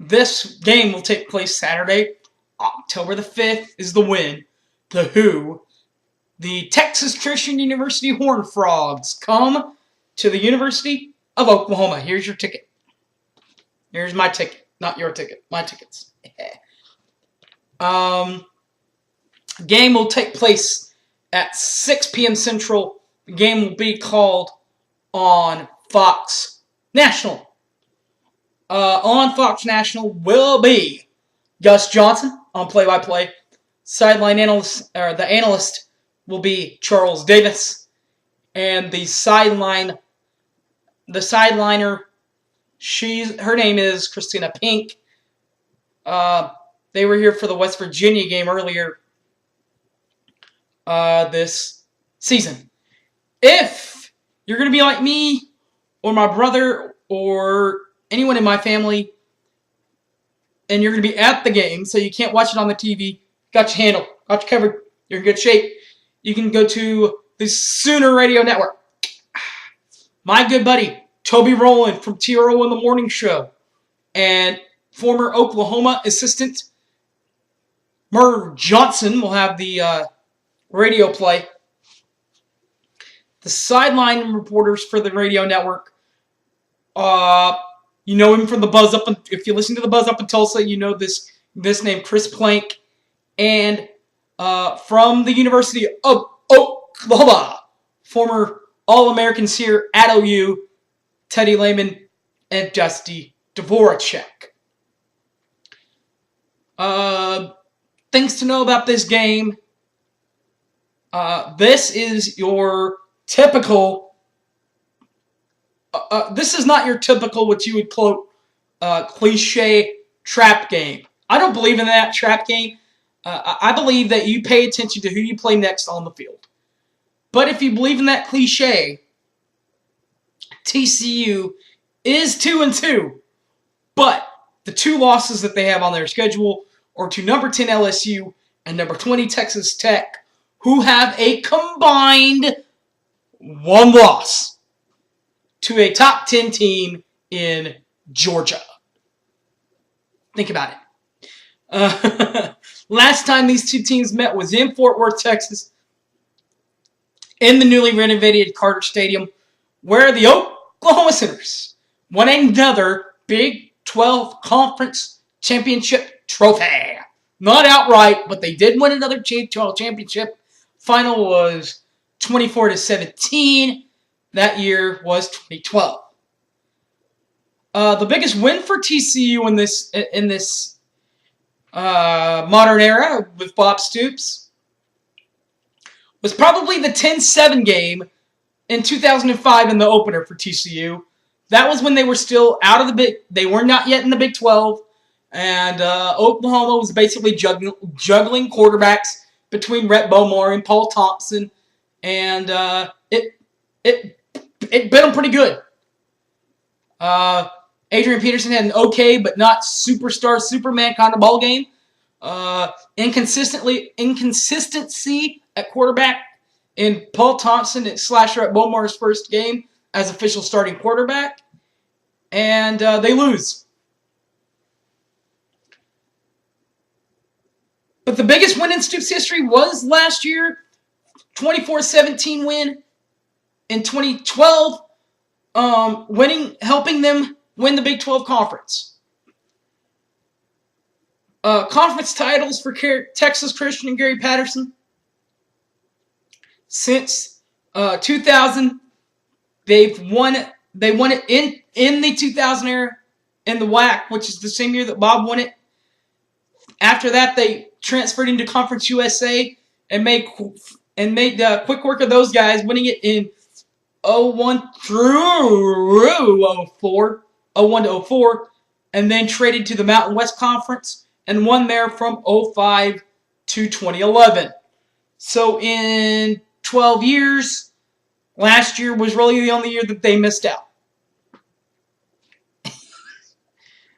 This game will take place Saturday, October the 5th is the win. The Who, the Texas Christian University Horned Frogs, come to the University of Oklahoma. Here's your ticket. Here's my ticket. Not your ticket. My tickets. Game will take place at 6 p.m. Central. The game will be called on Fox National. On Fox National will be Gus Johnson on play-by-play. Sideline analyst, or the analyst, will be Charles Davis, and the sideliner, her name is Christina Pink. They were here for the West Virginia game earlier this season. If you're going to be like me or my brother or anyone in my family and you're going to be at the game so you can't watch it on the TV, got your handle, got you covered, you're in good shape, you can go to the Sooner Radio Network. My good buddy, Toby Rowland from TRO in the Morning Show, and former Oklahoma assistant Merv Johnson will have the radio play. The sideline reporters for the radio network, you know him from the Buzz Up. If you listen to the Buzz Up in Tulsa, you know this name, Chris Plank, and from the University of Oklahoma, former All-Americans here at OU, Teddy Lehman and Dusty Dvoracek. Things to know about this game. This is your typical. This is not your typical, what you would quote, cliche trap game. I don't believe in that trap game. I believe that you pay attention to who you play next on the field. But if you believe in that cliche, TCU is 2-2. But the two losses that they have on their schedule are to number 10 LSU and number 20 Texas Tech, who have a combined one loss to a top 10 team in Georgia. Think about it. Last time these two teams met was in Fort Worth, Texas, in the newly renovated Carter Stadium, where the Oklahoma Sooners won another Big 12 Conference Championship trophy. Not outright, but they did win another Big 12 championship. Final was 24-17. That year was 2012. The biggest win for TCU in this modern era with Bob Stoops was probably the 10-7 game in 2005 in the opener for TCU. That was when they were still out of they were not yet in the Big 12, and Oklahoma was basically juggling quarterbacks between Rhett Bomar and Paul Thompson, and it bit them pretty good. Adrian Peterson had an okay but not superstar Superman kind of ball game. Inconsistency at quarterback in Paul Thompson / Rhett Bomar's first game as official starting quarterback, and they lose. But the biggest win in Stoops history was last year, 24-17 win in 2012, helping them win the Big 12 Conference. Conference titles for Texas Christian and Gary Patterson. Since 2000, they won it in the 2000 era in the WAC, which is the same year that Bob won it. After that, they transferred into Conference USA and made quick work of those guys, winning it in 01 through 04, 01 to 04, and then traded to the Mountain West Conference and won there from 05 to 2011. So in 12 years, last year was really the only year that they missed out.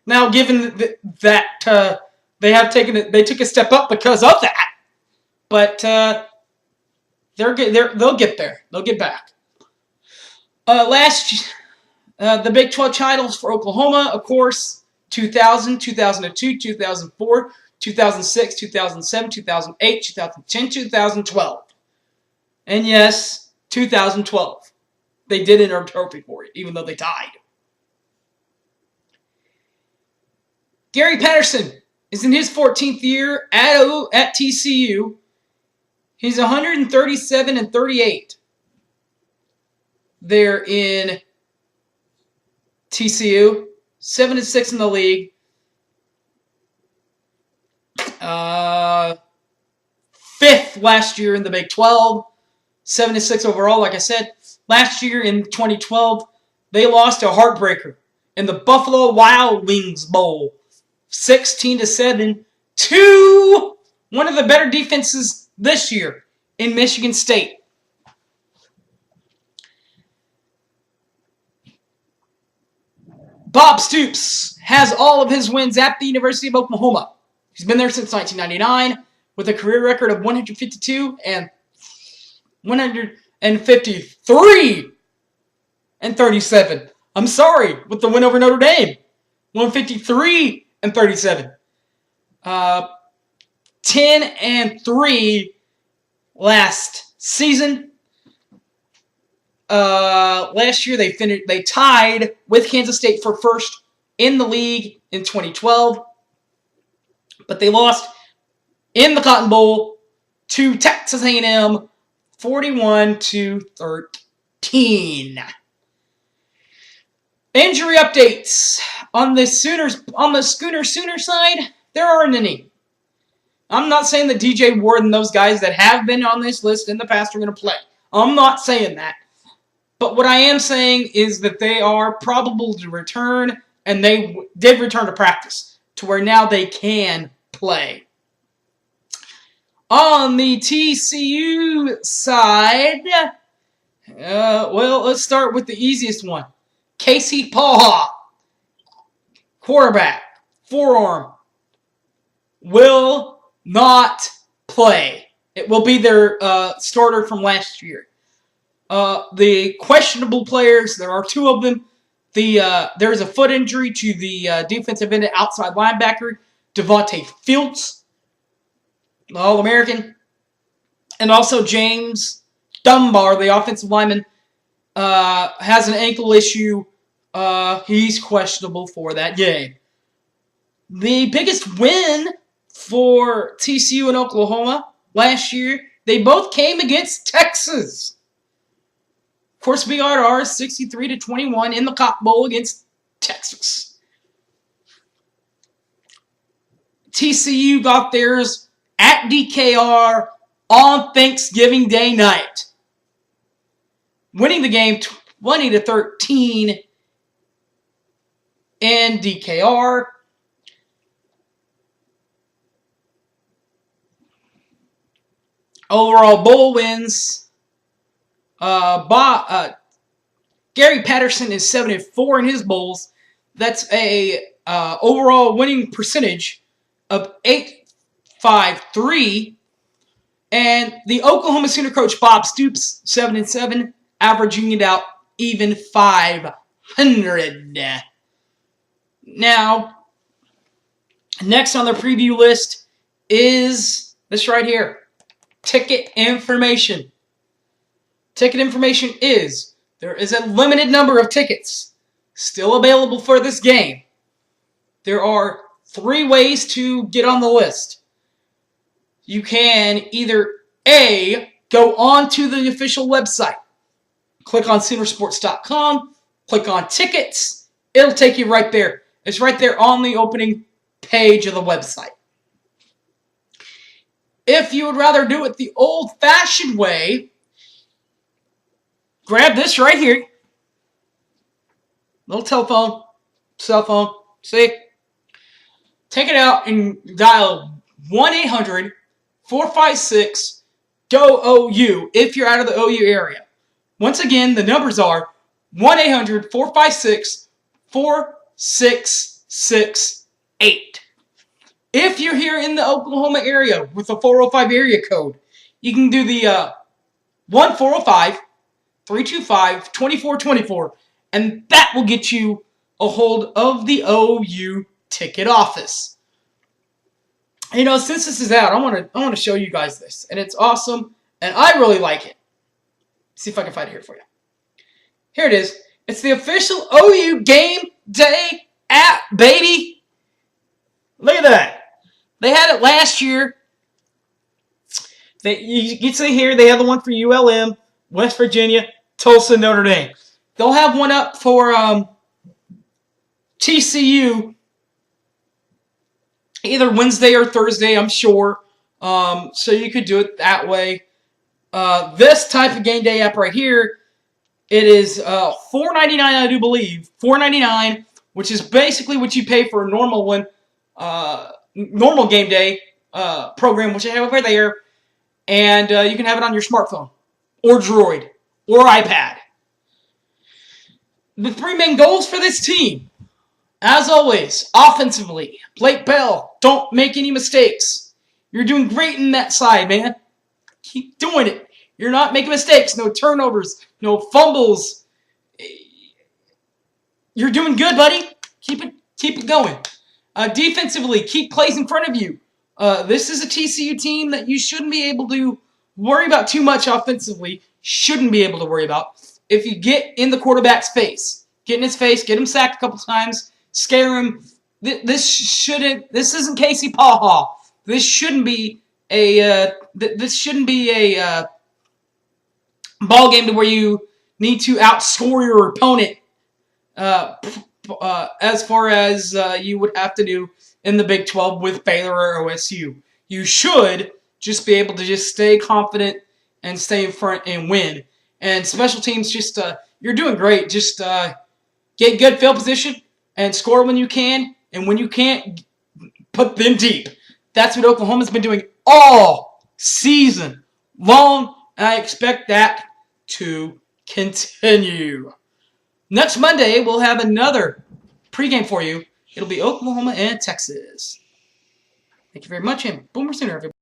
Now, given that they took a step up because of that, but they'll get there. They'll get back. The Big 12 titles for Oklahoma, of course, 2000, 2002, 2004, 2006, 2007, 2008, 2010, 2012. And yes, 2012. They did enter a trophy for it, even though they tied. Gary Patterson is in his 14th year at TCU. He's 137-38. They're in TCU, 7-6 in the league. Fifth last year in the Big 12, 7-6 overall. Like I said, last year in 2012, they lost a heartbreaker in the Buffalo Wild Wings Bowl, 16-7 to one of the better defenses this year in Michigan State. Bob Stoops has all of his wins at the University of Oklahoma. He's been there since 1999 with a career record of 152 and 153 and 37. I'm sorry, with the win over Notre Dame, 153 and 37. 10-3 last season. Last year they tied with Kansas State for first in the league in 2012, but they lost in the Cotton Bowl to Texas A&M 41-13. Injury updates on the Schooner side. There aren't any. I'm not saying that DJ Ward and those guys that have been on this list in the past are going to play. I'm not saying that. But what I am saying is that they are probable to return, and they did return to practice, to where now they can play. On the TCU side, let's start with the easiest one. Casey Paha, quarterback, forearm, will not play. It will be their starter from last year. The questionable players, there are two of them. There's a foot injury to the defensive end outside linebacker, Devontae Fields, the All-American. And also James Dunbar, the offensive lineman, has an ankle issue. He's questionable for that game. The biggest win for TCU and Oklahoma last year, they both came against Texas. Of course, we got ours 63-21 in the Cotton Bowl against Texas. TCU got theirs at DKR on Thanksgiving Day night, winning the game 20-13 in DKR. Overall bowl wins. Gary Patterson is 7-4 in his bowls. That's a overall winning percentage of 853. And the Oklahoma Sooner coach Bob Stoops, 7-7, averaging it out even 500. Now, next on the preview list is this right here. Ticket information. Ticket information is, there is a limited number of tickets still available for this game. There are 3 ways to get on the list. You can either A, go on to the official website. Click on Soonersports.com. Click on tickets. It'll take you right there. It's right there on the opening page of the website. If you would rather do it the old-fashioned way, grab this right here. Little telephone, cell phone, see? Take it out and dial 1-800-456-GO-OU if you're out of the OU area. Once again, the numbers are 1-800-456-4668. If you're here in the Oklahoma area with the 405 area code, you can do the 1-405-325-2424, and that will get you a hold of the OU ticket office. You know, since this is out, I want to show you guys this, and it's awesome, and I really like it. See if I can find it here for you. Here it is. It's the official OU Game Day app, baby. Look at that. They had it last year. You can see here they have the one for ULM, West Virginia, Tulsa, Notre Dame. They'll have one up for TCU either Wednesday or Thursday, I'm sure. So you could do it that way. This type of game day app right here, it is $4.99, I do believe. $4.99, which is basically what you pay for a normal one, normal game day program, which I have over there. And you can have it on your smartphone or Droid or iPad. The three main goals for this team, as always, offensively, Blake Bell, don't make any mistakes. You're doing great in that side, man. Keep doing it. You're not making mistakes. No turnovers. No fumbles. You're doing good, buddy. Keep it going. Defensively, keep plays in front of you. This is a TCU team that you shouldn't be able to worry about too much offensively. Shouldn't be able to worry about. If you get in the quarterback's face, get in his face, get him sacked a couple times, scare him. This isn't Casey Paha. This shouldn't be a ball game to where you need to outscore your opponent as far as you would have to do in the Big 12 with Baylor or OSU. You should just be able to just stay confident and stay in front and win. And special teams, just you're doing great. Just get good field position and score when you can, and when you can't, put them deep. That's what Oklahoma's been doing all season long, and I expect that to continue. Next Monday, we'll have another pregame for you. It'll be Oklahoma and Texas. Thank you very much, and Boomer Sooner, everybody.